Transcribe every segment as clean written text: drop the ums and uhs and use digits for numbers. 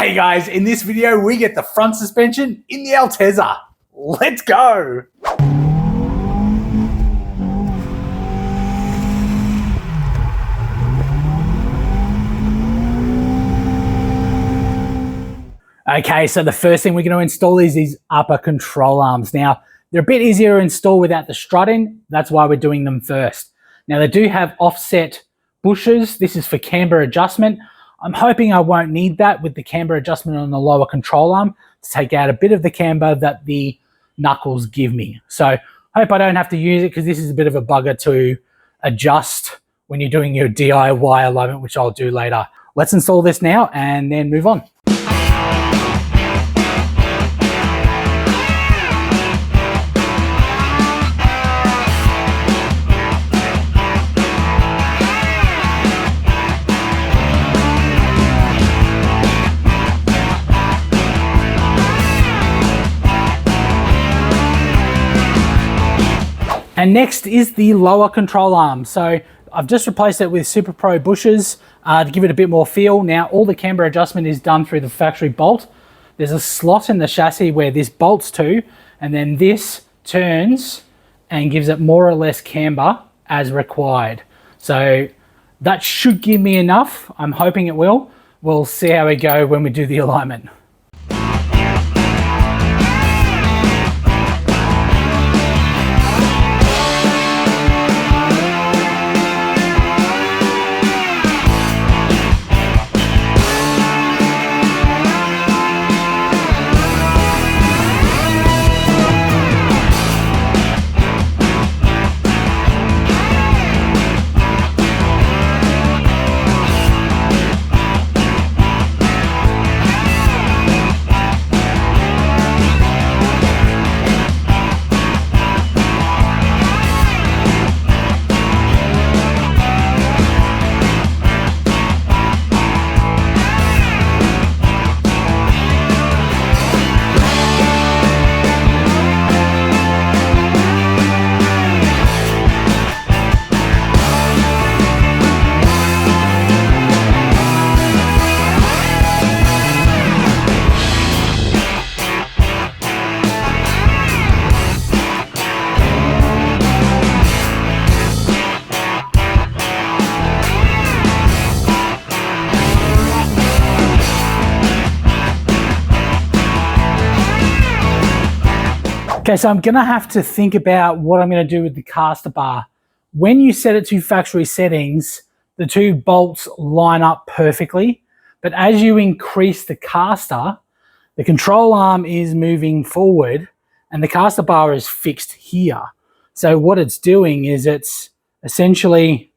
Hey guys, in this video we get the front suspension in the Altezza. Let's go! Okay, so the first thing we're going to install is these upper control arms. Now, they're a bit easier to install without the strut in. That's why we're doing them first. Now, they do have offset bushes. This is for camber adjustment. I'm hoping I won't need that with the camber adjustment on the lower control arm to take out a bit of the camber that the knuckles give me. So I hope I don't have to use it because this is a bit of a bugger to adjust when you're doing your DIY alignment, which I'll do later. Let's install this now and then move on. And next is the lower control arm. So I've just replaced it with superpro bushes to give it a bit more feel. Now all the camber adjustment is done through the factory bolt. There's a slot in the chassis where this bolts to, and then this turns and gives it more or less camber as required. So that should give me enough. I'm hoping it will. We'll see how we go when we do the alignment. Okay, so I'm gonna have to think about what I'm gonna do with the caster bar. When you set it to factory settings, the two bolts line up perfectly, but as you increase the caster, the control arm is moving forward and the caster bar is fixed here. So what it's doing is it's essentially,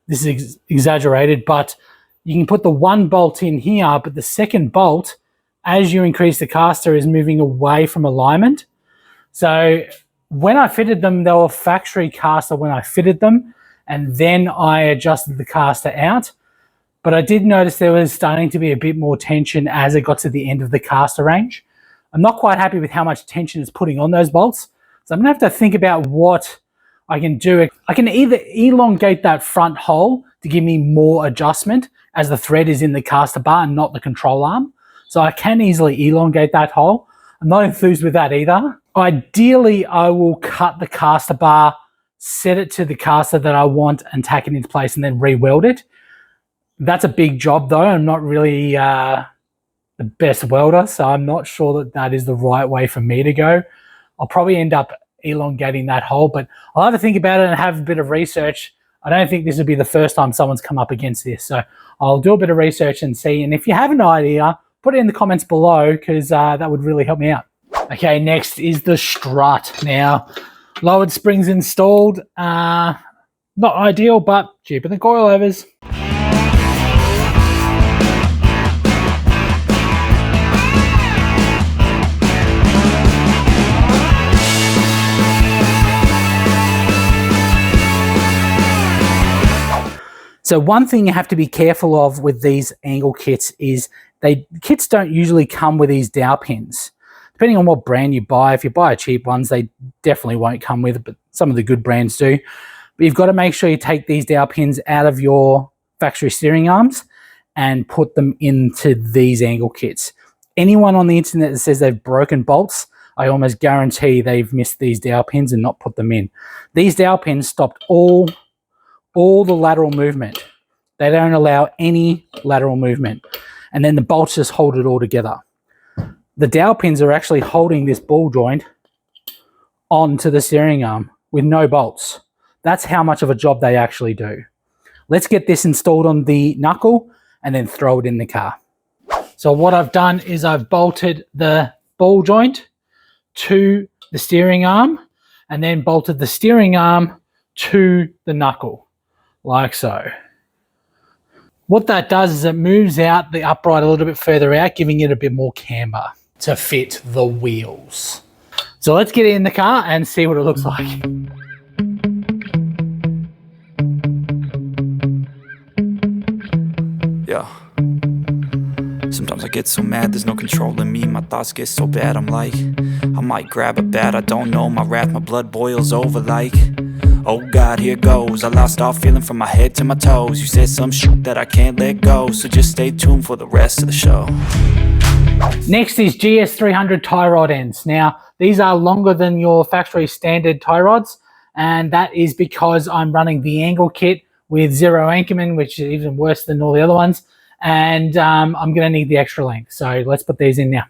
this is exaggerated, but you can put the one bolt in here, but the second bolt, as you increase the caster, is moving away from alignment. So when I fitted them, they were factory caster when I fitted them, and then I adjusted the caster out. But I did notice there was starting to be a bit more tension as it got to the end of the caster range. I'm not quite happy with how much tension it's putting on those bolts. So I'm gonna have to think about what I can do. I can either elongate that front hole to give me more adjustment as the thread is in the caster bar and not the control arm. So I can easily elongate that hole. I'm not enthused with that either. Ideally, I will cut the caster bar, set it to the caster that I want and tack it into place and then re-weld it. That's a big job though. I'm not really the best welder, so I'm not sure that that is the right way for me to go. I'll probably end up elongating that hole, but I'll have to think about it and have a bit of research. I don't think this would be the first time someone's come up against this, so I'll do a bit of research and see. And if you have an idea, put it in the comments below because that would really help me out. Okay, next is the strut. Now, lowered springs installed. Not ideal, but cheaper than coilovers. So one thing you have to be careful of with these angle kits is kits don't usually come with these dowel pins. Depending on what brand you buy, if you buy cheap ones, they definitely won't come with it, but some of the good brands do. But you've got to make sure you take these dowel pins out of your factory steering arms and put them into these angle kits. Anyone on the internet that says they've broken bolts, I almost guarantee they've missed these dowel pins and not put them in. These dowel pins stopped all the lateral movement. They don't allow any lateral movement. And then the bolts just hold it all together. The dowel pins are actually holding this ball joint onto the steering arm with no bolts. That's how much of a job they actually do. Let's get this installed on the knuckle and then throw it in the car. So what I've done is I've bolted the ball joint to the steering arm and then bolted the steering arm to the knuckle, like so. What that does is it moves out the upright a little bit further out, giving it a bit more camber to fit the wheels. So let's get it in the car and see what it looks like. Yeah. Sometimes I get so mad, there's no controlling me. My thoughts get so bad, I'm like, I might grab a bat, I don't know. My wrath, my blood boils over like, oh God, here goes. I lost all feeling from my head to my toes. You said some shit that I can't let go, so just stay tuned for the rest of the show. Next is GS300 tie rod ends. Now, these are longer than your factory standard tie rods, and that is because I'm running the angle kit with 0 anchorman, which is even worse than all the other ones, and I'm going to need the extra length. So let's put these in now.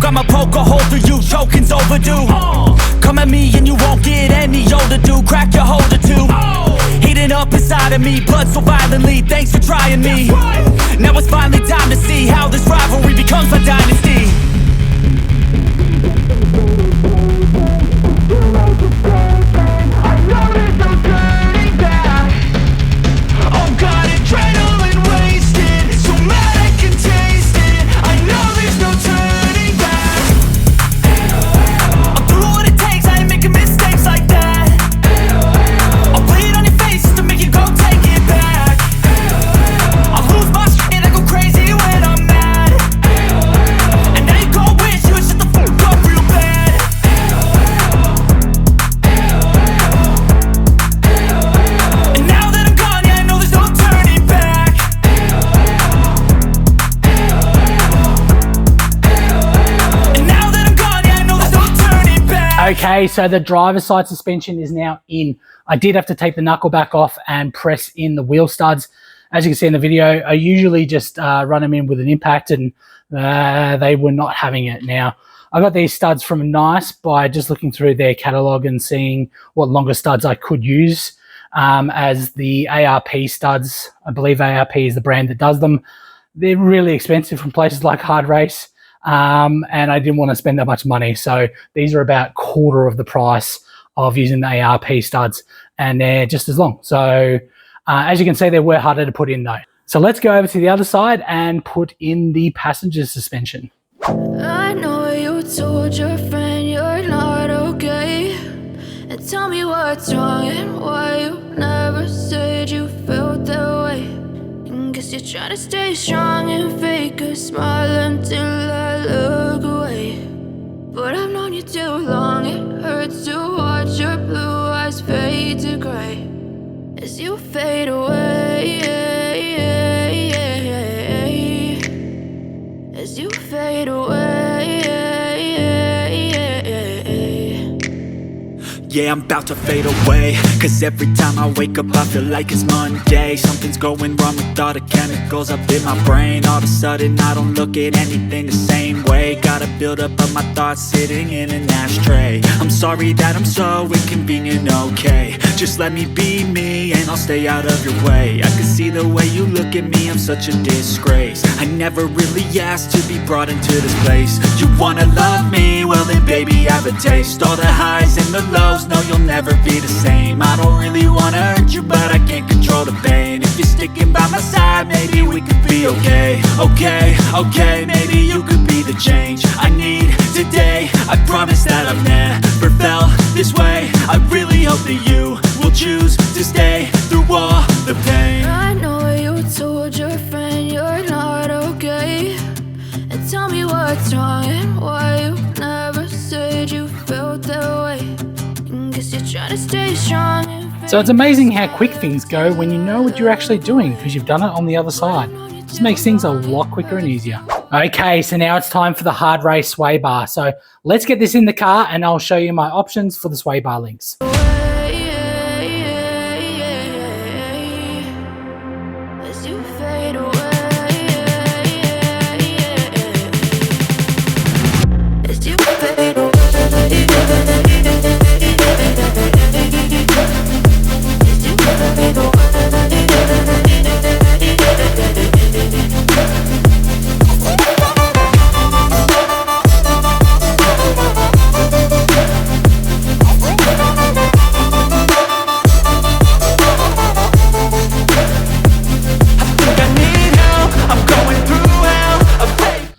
I'ma poke a hole through you, choking's overdue. Come at me and you won't get any older, dude. Crack your holder too. Heating up inside of me, blood so violently. Thanks for trying me. Now it's finally time to see how this rivalry becomes a dynasty. I know there's no turning back. Oh God, adrenaline wasted. So mad I can taste it. I know there's no turning. Okay, so the driver's side suspension is now in. I did have to take the knuckle back off and press in the wheel studs. As you can see in the video, I usually just run them in with an impact, and they were not having it. Now, I got these studs from Nice by just looking through their catalog and seeing what longer studs I could use as the ARP studs. I believe ARP is the brand that does them. They're really expensive from places like Hardrace. And I didn't want to spend that much money, so these are about quarter of the price of using the ARP studs, and they're just as long. So as you can see, they were harder to put in though. So let's go over to the other side and put in the passenger suspension. I know you told your friend you're not okay, and tell me what's wrong and why you never said you felt that way. Guess you're trying to stay strong and fake a smile until I look away. But I've known you too long, it hurts to watch your blue eyes fade to gray as you fade away, as you fade away. Yeah, I'm about to fade away, cause every time I wake up I feel like it's Monday. Something's going wrong with all the chemicals up in my brain. All of a sudden I don't look at anything the same way. Got a buildup of my thoughts sitting in an ashtray. I'm sorry that I'm so inconvenient, okay. Just let me be me and I'll stay out of your way. I can see the way you look at me, I'm such a disgrace. I never really asked to be brought into this place. You wanna love me? Well then baby, have a taste. All the highs and the lows, knows, no, you'll never be the same. I don't really wanna hurt you, but I can't control the pain. If you're sticking by my side, maybe we could be okay. Okay, okay, maybe you could be the change I need today. I promise that I've never felt this way. I really hope that you will choose to stay through all the pain. I know you told your friend you're not okay, and tell me what's wrong and why you never said you felt that way. And guess you're trying to stay strong. So it's amazing how quick things go when you know what you're actually doing because you've done it on the other side. This makes things a lot quicker and easier. Okay, so now it's time for the hard race sway bar. So let's get this in the car and I'll show you my options for the sway bar links. As you fade away, as you fade away.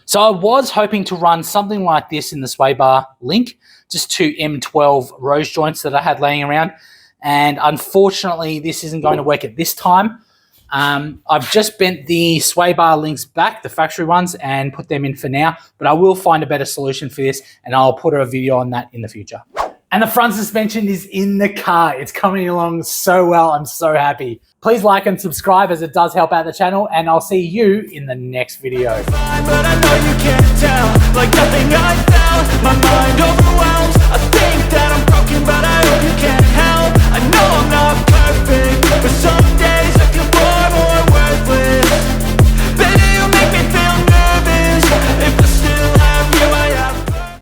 So I was hoping to run something like this in the sway bar link, just two M12 rose joints that I had laying around. And unfortunately, this isn't going to work at this time. I've just bent the sway bar links back, the factory ones, and put them in for now. But I will find a better solution for this, and I'll put a video on that in the future. And the front suspension is in the car. It's coming along so well. I'm so happy. Please like and subscribe as it does help out the channel, and I'll see you in the next video. But I know you can't tell, like nothing I felt. My mind overwhelms. I think that I'm broken, but I hope you can't help. I know I'm not perfect, but so